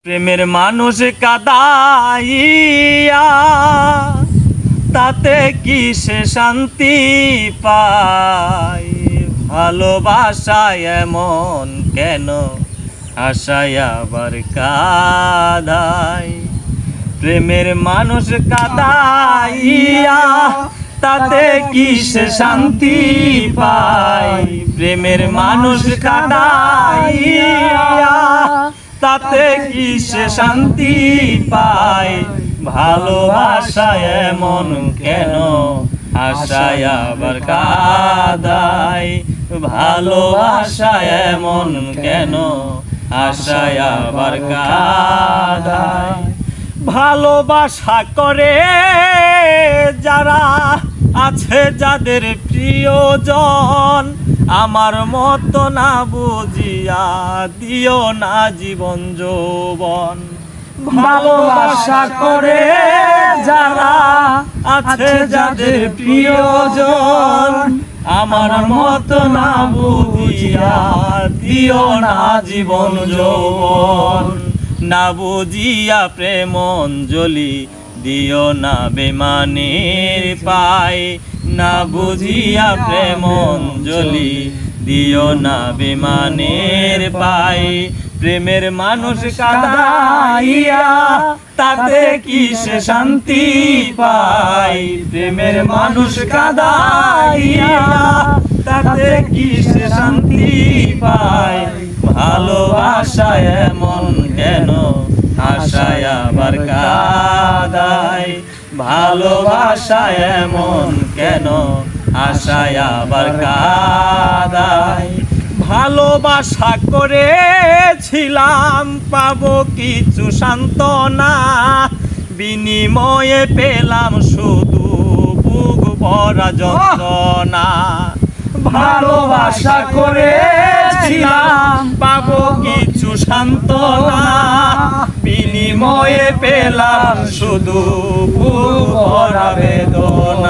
প্রেমের মানুষ কাদাইয়া তাতে কি সে শান্তি পায়? ভালোবাসায় এমন কেন আশায় আবার কাদায়? প্রেমের মানুষ কাদাইয়া তাতে কি সে শান্তি পায়? প্রেমের মানুষ কাদাইয়া তাতে কি সে শান্তি পায়? ভালোবাসায় এমন কেন আশায় আবার কাদায়? ভালোবাসায় এমন কেন আশায় আবার কাদায়? ভালোবাসা করে যারা আছে যাদের প্রিয়জন, আমার মতো না বুঝিয়া দিও না জীবন যৌবন। ভালোবাসা করে যারা আছে যাদের প্রিয়জন, আমার মতো না বুঝিয়া দিও না জীবন যৌবন। না বুঝিয়া প্রেম অঞ্জলি দিও না বেমানের পায়। না বুঝিয়া প্রেম অঞ্জলি দিও না বেমানের পায়। প্রেমের মানুষ কাদাইয়া তাতে কি সে শান্তি পায়? প্রেমের মানুষ কাদাইয়া তাতে কি সে শান্তি পায়? ভালোবাসায় এমন কেন আশায় আবার কাদায়? ভালোবাসায় এমন কেন আশায় আবার কাদায়? ভালোবাসা করেছিলাম পাবো কিছু সান্ত্বনা, বিনিময়ে পেলাম শুধু বুক ভরা যন্ত্রণা। ভালোবাসা করেছিলাম পাবো কিছু সান্ত্বনা, বিনিময়ে পেলাম শুধু বুক ভরা বেদনা।